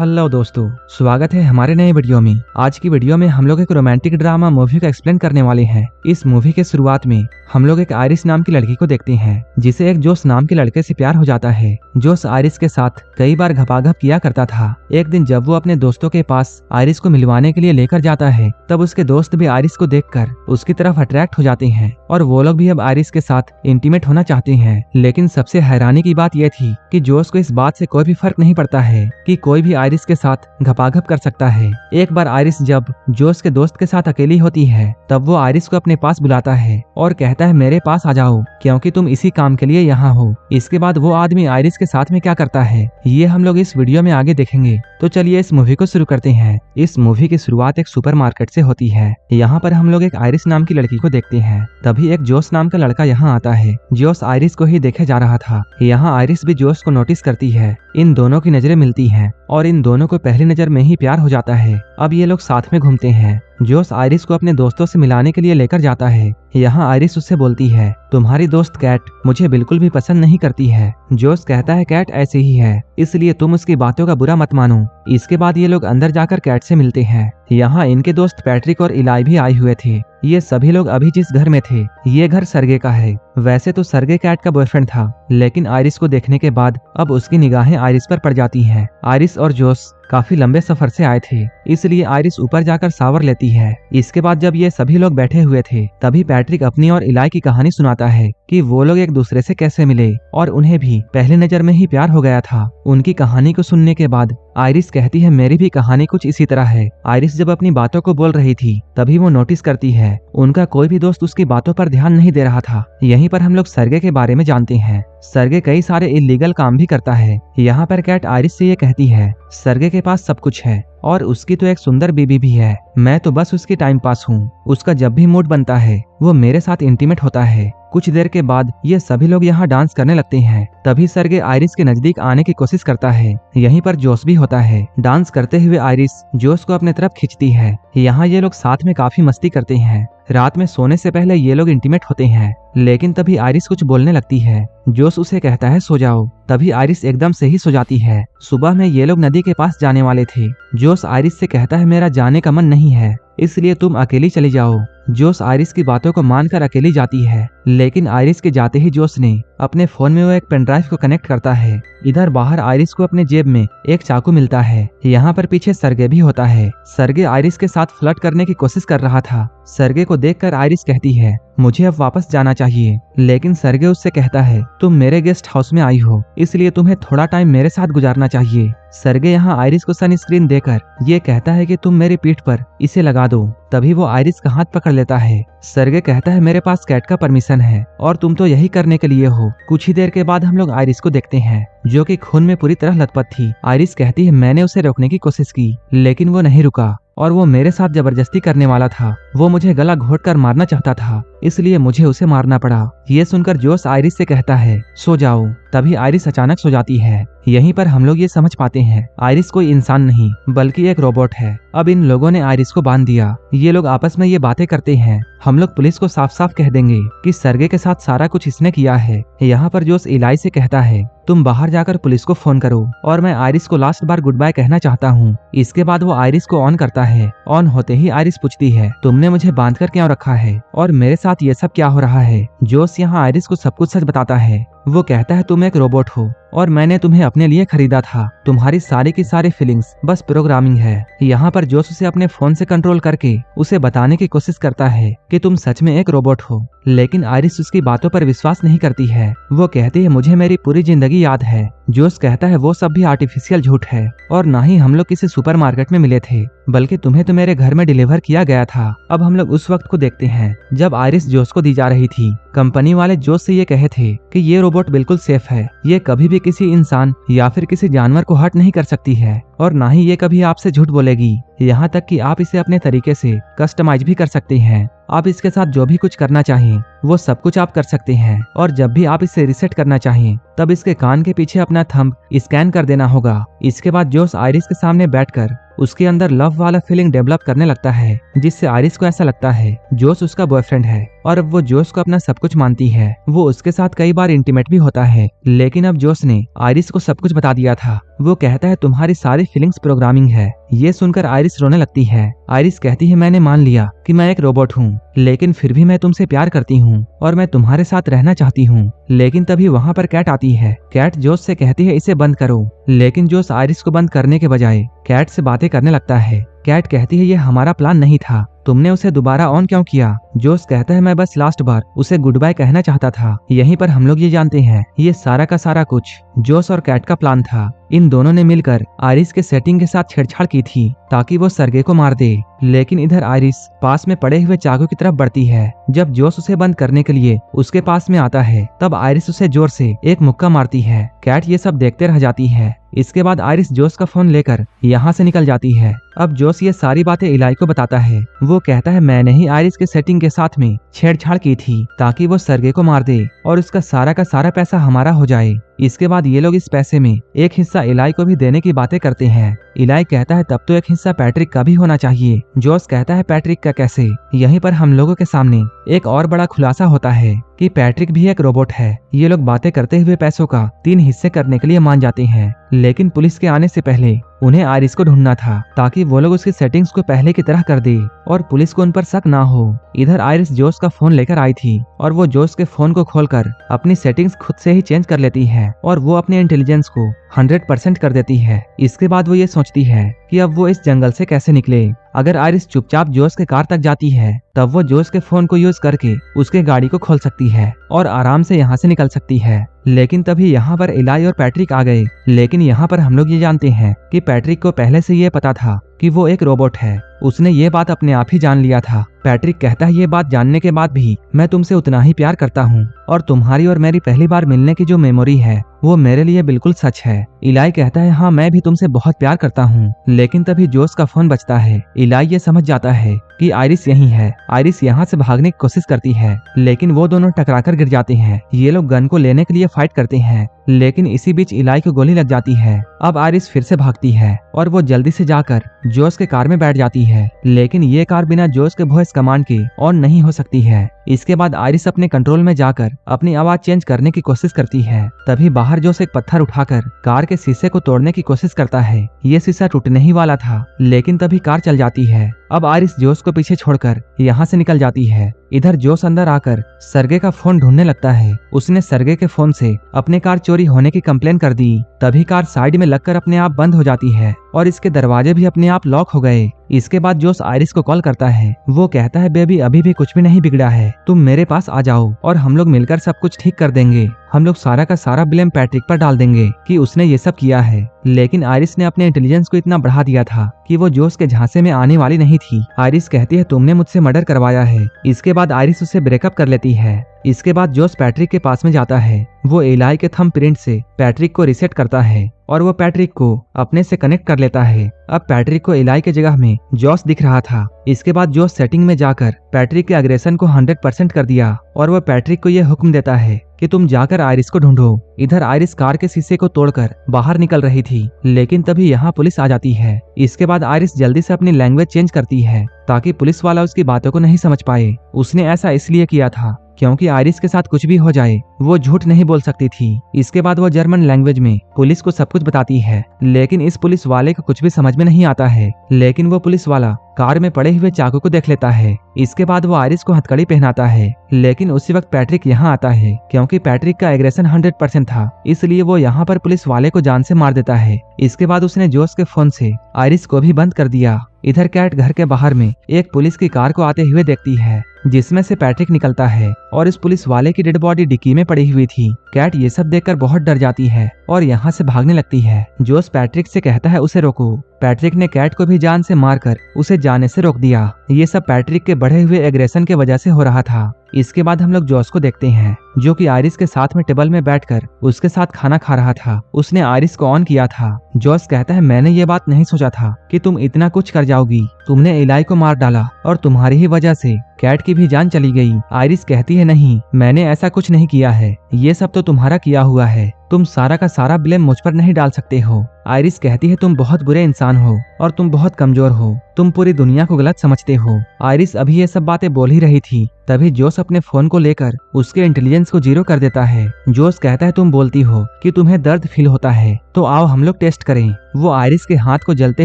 Hello दोस्तों, स्वागत है हमारे नए वीडियो में। आज की वीडियो में हम लोग एक रोमांटिक ड्रामा मूवी का एक्सप्लेन करने वाले हैं। इस मूवी के शुरुआत में हम लोग एक आयरिस नाम की लड़की को देखते हैं, जिसे एक जोश नाम के लड़के से प्यार हो जाता है। जोश आयरिस के साथ कई बार घपाघप किया करता था। एक दिन जब वो अपने दोस्तों के पास आयरिस को मिलवाने के लिए लेकर जाता है, तब उसके दोस्त भी आयरिस को देखकर उसकी तरफ अट्रैक्ट हो जाते हैं और वो लोग भी अब आयरिस के साथ इंटीमेट होना चाहते हैं। लेकिन सबसे हैरानी की बात यह थी कि जोश को इस बात से कोई भी फर्क नहीं पड़ता है कि कोई भी आयरिस के साथ घपाघप कर सकता है। एक बार आयरिस जब जोश के दोस्त के साथ अकेली होती है, तब वो आयरिस को अपने पास बुलाता है और कहता है मेरे पास आ जाओ, क्योंकि तुम इसी काम के लिए यहाँ हो। इसके बाद वो आदमी आयरिस के साथ में क्या करता है, ये हम लोग इस वीडियो में आगे देखेंगे। तो चलिए इस मूवी को शुरू करते हैं। इस मूवी की शुरुआत एक सुपरमार्केट से होती है। यहाँ पर हम लोग एक आयरिस नाम की लड़की को देखते हैं। तभी एक जोश नाम का लड़का यहाँ आता है। जोश आयरिस को ही देखे जा रहा था। यहाँ आयरिस भी जोश को नोटिस करती है। इन दोनों की नजरें मिलती हैं और इन दोनों को पहली नजर में ही प्यार हो जाता है। अब ये लोग साथ में घूमते हैं। जोश आयरिस को अपने दोस्तों से मिलाने के लिए लेकर जाता है। यहाँ आयरिस उससे बोलती है तुम्हारी दोस्त कैट मुझे बिल्कुल भी पसंद नहीं करती है। जोश कहता है कैट ऐसे ही है, इसलिए तुम उसकी बातों का बुरा मत मानो। इसके बाद ये लोग अंदर जाकर कैट से मिलते हैं। यहाँ इनके दोस्त पैट्रिक और इलाई भी आए हुए थे। ये सभी लोग अभी जिस घर में थे, ये घर सर्गे का है। वैसे तो सर्गे कैट का बॉयफ्रेंड था, लेकिन आयरिस को देखने के बाद अब उसकी निगाहें आयरिस पर पड़ जाती हैं। आयरिस और जोश काफी लंबे सफर से आए थे, इसलिए आयरिस ऊपर जाकर शावर लेती है। इसके बाद जब ये सभी लोग बैठे हुए थे, तभी पैट्रिक अपनी और इलाई की कहानी सुनाता है कि वो लोग एक दूसरे से कैसे मिले और उन्हें भी पहली नजर में ही प्यार हो गया था। उनकी कहानी को सुनने के बाद आयरिस कहती है मेरी भी कहानी कुछ इसी तरह है। आयरिस जब अपनी बातों को बोल रही थी, तभी वो नोटिस करती है उनका कोई भी दोस्त उसकी बातों पर ध्यान नहीं दे रहा था। यहीं पर हम लोग सर्गे के बारे में जानते हैं। सर्गे कई सारे इलीगल काम भी करता है। यहाँ पर कैट आयरिस से ये कहती है सर्गे के पास सब कुछ है और उसकी तो एक सुंदर बीबी भी है, मैं तो बस उसकी टाइम पास हूँ। उसका जब भी मूड बनता है वो मेरे साथ इंटीमेट होता है। कुछ देर के बाद ये सभी लोग यहाँ डांस करने लगते हैं। तभी सर्गे आयरिस के नजदीक आने की कोशिश करता है। यहीं पर जोश भी होता है। डांस करते हुए आयरिस जोश को अपने तरफ खींचती है। यहाँ ये लोग साथ में काफी मस्ती करते हैं। रात में सोने से पहले ये लोग इंटीमेट होते हैं, लेकिन तभी आयरिस कुछ बोलने लगती है। जोश उसे कहता है सो जाओ। तभी आयरिस एकदम से ही सो जाती है। सुबह में ये लोग नदी के पास जाने वाले थे। जोश आयरिस से कहता है मेरा जाने का मन नहीं है, इसलिए तुम अकेली चली जाओ। जोश आयरिस की बातों को मानकर अकेली जाती है, लेकिन आयरिस के जाते ही जोश ने अपने फोन में वो एक पेन ड्राइव को कनेक्ट करता है। इधर बाहर आयरिस को अपने जेब में एक चाकू मिलता है। यहाँ पर पीछे सर्गे भी होता है। सर्गे आयरिस के साथ फ्लर्ट करने की कोशिश कर रहा था। सर्गे को देखकर आयरिस कहती है मुझे अब वापस जाना चाहिए, लेकिन सर्गे उससे कहता है तुम मेरे गेस्ट हाउस में आई हो, इसलिए तुम्हें थोड़ा टाइम मेरे साथ गुजारना चाहिए। सर्गे यहाँ आयरिस को सनस्क्रीन देकर ये कहता है कि तुम मेरी पीठ पर इसे लगा दो। तभी वो आयरिस का हाथ पकड़ लेता है। सर्गे कहता है मेरे पास कैट का परमिशन है और तुम तो यही करने के लिए हो। कुछ ही देर के बाद हम लोग आयरिस को देखते हैं, जो कि खून में पूरी तरह लथपथ थी। आयरिस कहती है मैंने उसे रोकने की कोशिश की, लेकिन वो नहीं रुका और वो मेरे साथ जबरदस्ती करने वाला था। वो मुझे गला घोट कर मारना चाहता था, इसलिए मुझे उसे मारना पड़ा। ये सुनकर जोश आयरिस से कहता है सो जाओ। तभी आयरिस अचानक सो जाती है। यहीं पर हम लोग ये समझ पाते हैं आयरिस कोई इंसान नहीं बल्कि एक रोबोट है। अब इन लोगों ने आयरिस को बांध दिया। ये लोग आपस में ये बातें करते हैं हम लोग पुलिस को साफ साफ कह देंगे कि सर्गे के साथ सारा कुछ इसने किया है। यहाँ पर जोश इलाई से कहता है तुम बाहर जाकर पुलिस को फोन करो और मैं आयरिस को लास्ट बार गुड बाय कहना चाहता हूँ। इसके बाद वो आयरिस को ऑन करता है। ऑन होते ही आयरिस पूछती है तुमने मुझे बांध कर क्यों रखा है और मेरे साथ ये सब क्या हो रहा है। जोश यहाँ आयरिस को सब कुछ सच बताता है। वो कहता है तुम एक रोबोट हो और मैंने तुम्हें अपने लिए खरीदा था। तुम्हारी सारी की सारी फीलिंग्स बस प्रोग्रामिंग है। यहाँ पर जोश उसे अपने फोन से कंट्रोल करके उसे बताने की कोशिश करता है कि तुम सच में एक रोबोट हो, लेकिन आयरिस उसकी बातों पर विश्वास नहीं करती है। वो कहती है मुझे मेरी पूरी जिंदगी याद है। जोश कहता है वो सब भी आर्टिफिशियल झूठ है और ना ही हम लोग किसी सुपरमार्केट में मिले थे, बल्कि तुम्हें तो मेरे घर में डिलीवर किया गया था। अब हम लोग उस वक्त को देखते हैं जब आयरिस जोश को दी जा रही थी। कंपनी वाले जोश से ये कहे थे कि ये रोबोट बिल्कुल सेफ है, ये कभी भी किसी इंसान या फिर किसी जानवर को हर्ट नहीं कर सकती है और ना ही ये कभी आपसे झूठ बोलेगी। यहाँ तक कि आप इसे अपने तरीके से कस्टमाइज भी कर सकते हैं। आप इसके साथ जो भी कुछ करना चाहें वो सब कुछ आप कर सकते हैं और जब भी आप इसे रीसेट करना चाहें तब इसके कान के पीछे अपना थंब स्कैन कर देना होगा। इसके बाद जोश आयरिस के सामने बैठकर उसके अंदर लव वाला फीलिंग डेवलप करने लगता है, जिससे आयरिस को ऐसा लगता है जोश उसका बॉयफ्रेंड है। और अब वो जोश को अपना सब कुछ मानती है। वो उसके साथ कई बार इंटीमेट भी होता है, लेकिन अब जोश ने आयरिस को सब कुछ बता दिया था। वो कहता है तुम्हारी सारी फीलिंग्स प्रोग्रामिंग है। ये सुनकर आयरिस रोने लगती है। आयरिस कहती है मैंने मान लिया कि मैं एक रोबोट हूँ, लेकिन फिर भी मैं तुमसे प्यार करती हूँ और मैं तुम्हारे साथ रहना चाहती हूँ। लेकिन तभी वहाँ पर कैट आती है। कैट जोश से कहती है इसे बंद करो, लेकिन जोश आयरिस को बंद करने के बजाय कैट से बातें करने लगता है। कैट कहती है ये हमारा प्लान नहीं था, तुमने उसे दोबारा ऑन क्यों किया? जोश कहता है मैं बस लास्ट बार उसे गुड बाय कहना चाहता था। यहीं पर हम लोग ये जानते हैं ये सारा का सारा कुछ जोश और कैट का प्लान था। इन दोनों ने मिलकर आयरिस के सेटिंग के साथ छेड़छाड़ की थी ताकि वो सरगे को मार दे। लेकिन इधर आयरिस पास में पड़े हुए चाकू की तरफ बढ़ती है। जब जोश उसे बंद करने के लिए उसके पास में आता है, तब आयरिस उसे जोर से एक मुक्का मारती है। कैट ये सब देखते रह जाती है। इसके बाद आयरिस जोश का फोन लेकर यहाँ से निकल जाती है। अब जोश ये सारी बातें इलाई को बताता है। वो कहता है मैंने ही आयरिस के सेटिंग के साथ में छेड़छाड़ की थी ताकि वो सरगे को मार दे और उसका सारा का सारा पैसा हमारा हो जाए। इसके बाद ये लोग इस पैसे में एक हिस्सा इलाई को भी देने की बातें करते हैं। इलाई कहता है तब तो एक हिस्सा पैट्रिक का भी होना चाहिए। जोश कहता है पैट्रिक का कैसे? यहीं पर हम लोगों के सामने एक और बड़ा खुलासा होता है कि पैट्रिक भी एक रोबोट है। ये लोग बातें करते हुए पैसों का 3 हिस्से करने के लिए मान जाते हैं, लेकिन पुलिस के आने से पहले उन्हें आयरिस को ढूंढना था ताकि वो लोग उसकी सेटिंग्स को पहले की तरह कर दे और पुलिस को उन पर शक ना हो। इधर आयरिस जोश का फोन लेकर आई थी और वो जोश के फोन को खोलकर अपनी सेटिंग्स खुद से ही चेंज कर लेती है और वो अपने इंटेलिजेंस को 100% कर देती है। इसके बाद वो ये सोचती है कि अब वो इस जंगल से कैसे निकले। अगर आयरिस चुपचाप जोश के कार तक जाती है, तब वो जोश के फोन को यूज करके उसके गाड़ी को खोल सकती है और आराम से यहाँ से निकल सकती है। लेकिन तभी यहाँ पर इलाई और पैट्रिक आ गए। लेकिन यहाँ पर हम लोग ये जानते हैं कि पैट्रिक को पहले से ये पता था कि वो एक रोबोट है। उसने ये बात अपने आप ही जान लिया था। पैट्रिक कहता है ये बात जानने के बाद भी मैं तुमसे उतना ही प्यार करता हूँ और तुम्हारी और मेरी पहली बार मिलने की जो मेमोरी है वो मेरे लिए बिल्कुल सच है। इलाई कहता है हाँ मैं भी तुमसे बहुत प्यार करता हूँ। लेकिन तभी जोश का फोन बजता है। इलाई ये समझ जाता है कि आयरिस यहीं है। आयरिस यहाँ से भागने की कोशिश करती है, लेकिन वो दोनों टकराकर गिर जाते हैं। ये लोग गन को लेने के लिए फाइट करते हैं, लेकिन इसी बीच इलाई को गोली लग जाती है। अब आयरिस फिर से भागती है और वो जल्दी से जाकर जोश के कार में बैठ जाती है, लेकिन ये कार बिना जोश के वॉइस कमांड के ऑन नहीं हो सकती है। इसके बाद आयरिस अपने कंट्रोल में जाकर अपनी आवाज चेंज करने की कोशिश करती है। तभी बाहर जोश एक पत्थर उठाकर कार के शीशे को तोड़ने की कोशिश करता है। ये शीशा टूटने ही वाला था, लेकिन तभी कार चल जाती है। अब आयरिस जोश को पीछे छोड़कर यहाँ से निकल जाती है। इधर जोश अंदर आकर सरगे का फोन ढूंढने लगता है। उसने सरगे के फोन से अपने कार चोरी होने की कंप्लेन कर दी। तभी कार साइड में लगकर अपने आप बंद हो जाती है और इसके दरवाजे भी अपने आप लॉक हो गए। इसके बाद जोश आयरिस को कॉल करता है। वो कहता है बेबी अभी भी कुछ भी नहीं बिगड़ा है, तुम मेरे पास आ जाओ और हम लोग मिलकर सब कुछ ठीक कर देंगे। हम लोग सारा का सारा ब्लेम पैट्रिक पर डाल देंगे कि उसने ये सब किया है। लेकिन आयरिस ने अपने इंटेलिजेंस को इतना बढ़ा दिया था कि वो जोश के झांसे में आने वाली नहीं थी। आयरिस कहती है तुमने मुझसे मर्डर करवाया है। इसके बाद आयरिस उससे ब्रेकअप कर लेती है। इसके बाद जोश पैट्रिक के पास में जाता है। वो इलाई के थंब प्रिंट से पैट्रिक को रीसेट करता है और वो पैट्रिक को अपने से कनेक्ट कर लेता है। अब पैट्रिक को इलाई के जगह में जोश दिख रहा था। इसके बाद जोश सेटिंग में जाकर पैट्रिक के अग्रेशन को 100% कर दिया और वो पैट्रिक को ये हुक्म देता है कि तुम जाकर आयरिस को ढूंढो। इधर आयरिस कार के शीशे को तोड़कर बाहर निकल रही थी, लेकिन तभी यहाँ पुलिस आ जाती है। इसके बाद आयरिस जल्दी से अपनी लैंग्वेज चेंज करती है ताकि पुलिस वाला उसकी बातों को नहीं समझ पाए। उसने ऐसा इसलिए किया था क्योंकि आयरिस के साथ कुछ भी हो जाए वो झूठ नहीं बोल सकती थी। इसके बाद वो जर्मन लैंग्वेज में पुलिस को सब कुछ बताती है, लेकिन इस पुलिस वाले को कुछ भी समझ में नहीं आता है। लेकिन वो पुलिस वाला कार में पड़े हुए चाकू को देख लेता है। इसके बाद वो आयरिस को हथकड़ी पहनाता है, लेकिन उसी वक्त पैट्रिक यहाँ आता है। क्योंकि पैट्रिक का एग्रेशन 100% था, इसलिए वो यहाँ पर पुलिस वाले को जान से मार देता है। इसके बाद उसने जोश के फोन से आयरिस को भी बंद कर दिया। इधर कैट घर के बाहर में एक पुलिस की कार को आते हुए देखती है, जिसमें से पैट्रिक निकलता है और इस पुलिस वाले की डेड बॉडी डिक्की में पड़ी हुई थी। कैट ये सब देखकर बहुत डर जाती है और यहाँ से भागने लगती है। जोश पैट्रिक से कहता है उसे रोको। पैट्रिक ने कैट को भी जान से मारकर उसे जाने से रोक दिया। ये सब पैट्रिक के बढ़े हुए एग्रेशन के वजह से हो रहा था। इसके बाद हम लोग जोश को देखते हैं। जो कि आयरिस के साथ में टेबल में बैठकर उसके साथ खाना खा रहा था, उसने आयरिस को ऑन किया था। जोस कहता है मैंने ये बात नहीं सोचा था कि तुम इतना कुछ कर जाओगी। तुमने इलाई को मार डाला और तुम्हारी ही वजह से कैट की भी जान चली गई। आयरिस कहती है नहीं, मैंने ऐसा कुछ नहीं किया है, ये सब तो तुम्हारा किया हुआ है, तुम सारा का सारा ब्लेम मुझ पर नहीं डाल सकते हो। आयरिस कहती है तुम बहुत बुरे इंसान हो और तुम बहुत कमजोर हो, तुम पूरी दुनिया को गलत समझते हो। आयरिस अभी ये सब बातें बोल ही रही थी, तभी जोस अपने फोन को लेकर उसके इंटेलिजेंस को 0 कर देता है। जोस कहता है तुम बोलती हो कि तुम्हें दर्द फील होता है, तो आओ हम लोग टेस्ट करें। वो आयरिस के हाथ को जलते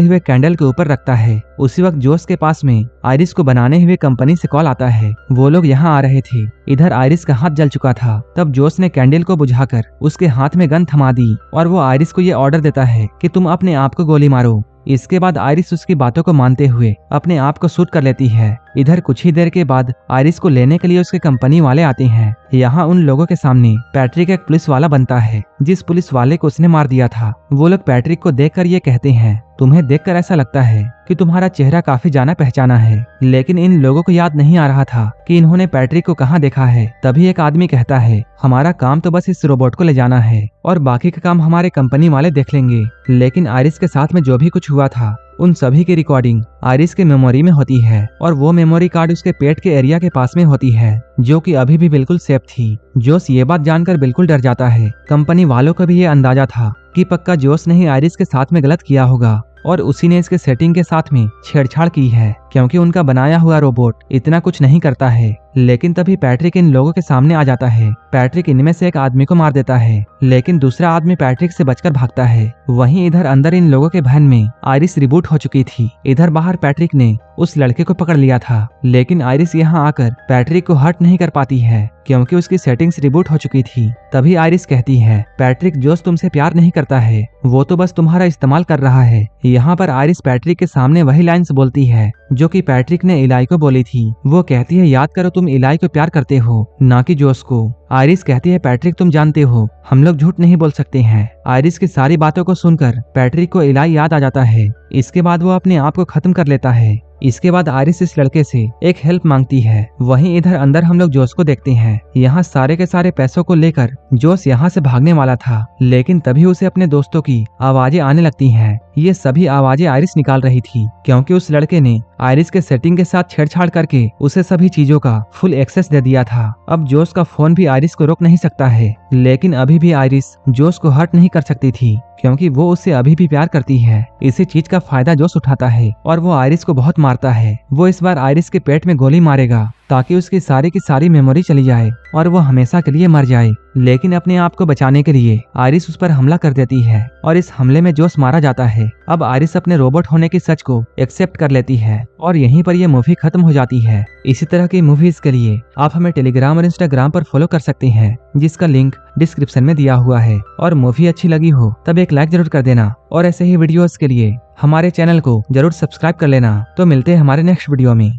हुए कैंडल के ऊपर रखता है। उसी वक्त जोस के पास में आयरिस को बनाने हुए कंपनी से कॉल आता है, वो लोग यहाँ आ रहे थे। इधर आयरिस का हाथ जल चुका था, तब जोस ने कैंडल को बुझाकर उसके हाथ में गन थमा दी और वो आयरिस को ये ऑर्डर देता है कि तुम अपने आप को गोली मारो। इसके बाद आयरिस उसकी बातों को मानते हुए अपने आप को शूट कर लेती है। इधर कुछ ही देर के बाद आयरिस को लेने के लिए उसके कंपनी वाले आते हैं। यहाँ उन लोगों के सामने पैट्रिक एक पुलिस वाला बनता है, जिस पुलिस वाले को उसने मार दिया था। वो लोग पैट्रिक को देखकर ये कहते हैं तुम्हें देखकर ऐसा लगता है कि तुम्हारा चेहरा काफी जाना पहचाना है, लेकिन इन लोगों को याद नहीं आ रहा था कि इन्होंने पैट्रिक को कहाँ देखा है। तभी एक आदमी कहता है हमारा काम तो बस इस रोबोट को ले जाना है और बाकी का काम हमारे कंपनी वाले देख लेंगे। लेकिन आयरिस के साथ में जो भी कुछ हुआ था उन सभी की रिकॉर्डिंग आयरिस के मेमोरी में होती है और वो मेमोरी कार्ड उसके पेट के एरिया के पास में होती है, जो कि अभी भी बिल्कुल सेफ थी। जोस ये बात जानकर बिल्कुल डर जाता है। कंपनी वालों को भी ये अंदाजा था कि पक्का जोस ने ही आयरिस के साथ में गलत किया होगा और उसी ने इसके सेटिंग के साथ में छेड़छाड़ की है, क्योंकि उनका बनाया हुआ रोबोट इतना कुछ नहीं करता है। लेकिन तभी पैट्रिक इन लोगों के सामने आ जाता है। पैट्रिक इनमें से एक आदमी को मार देता है, लेकिन दूसरा आदमी पैट्रिक से बचकर भागता है। वहीं इधर अंदर इन लोगों के वैन में आयरिस रिबूट हो चुकी थी। इधर बाहर पैट्रिक ने उस लड़के को पकड़ लिया था, लेकिन आयरिस यहाँ आकर पैट्रिक को हर्ट नहीं कर पाती है, क्योंकि उसकी सेटिंग्स रिबूट हो चुकी थी। तभी आयरिस कहती है पैट्रिक जोस तुमसे प्यार नहीं करता है, वो तो बस तुम्हारा इस्तेमाल कर रहा है। यहाँ पर आयरिस पैट्रिक के सामने वही लाइन्स बोलती है जो कि पैट्रिक ने इलाई को बोली थी। वो कहती है याद करो तुम इलाई को प्यार करते हो, ना कि जोस को। आयरिस कहती है पैट्रिक तुम जानते हो हम लोग झूठ नहीं बोल सकते हैं। आयरिस की सारी बातों को सुनकर पैट्रिक को इलाई याद आ जाता है। इसके बाद वो अपने आप को खत्म कर लेता है। इसके बाद आयरिस इस लड़के से एक हेल्प मांगती है। वहीं इधर अंदर हम लोग जोस को देखते हैं। यहाँ सारे के सारे पैसों को लेकर जोस यहाँ से भागने वाला था, लेकिन तभी उसे अपने दोस्तों की आवाजें आने लगती हैं। ये सभी आवाजें आयरिस निकाल रही थी, क्योंकि उस लड़के ने आयरिस के सेटिंग के साथ छेड़छाड़ करके उसे सभी चीजों का फुल एक्सेस दे दिया था। अब जोस का फोन भी आयरिस को रोक नहीं सकता है, लेकिन अभी भी आयरिस जोस को हर्ट नहीं कर सकती थी, क्योंकि वो उससे अभी भी प्यार करती है। इसी चीज का फायदा जोस उठाता है और वो आयरिस को बहुत मारता है। वो इस बार आयरिस के पेट में गोली मारेगा ताकि उसकी सारी की सारी मेमोरी चली जाए और वो हमेशा के लिए मर जाए। लेकिन अपने आप को बचाने के लिए आयरिस उस पर हमला कर देती है और इस हमले में जोस मारा जाता है। अब आयरिस अपने रोबोट होने की सच को एक्सेप्ट कर लेती है और यहीं पर यह मूवी खत्म हो जाती है। इसी तरह की मूवीज के लिए आप हमें टेलीग्राम और इंस्टाग्राम पर फॉलो कर सकते हैं, जिसका लिंक डिस्क्रिप्शन में दिया हुआ है। और मूवी अच्छी लगी हो तब एक लाइक जरूर कर देना और ऐसे ही वीडियोस के लिए हमारे चैनल को जरूर सब्सक्राइब कर लेना। तो मिलते हैं हमारे नेक्स्ट वीडियो में।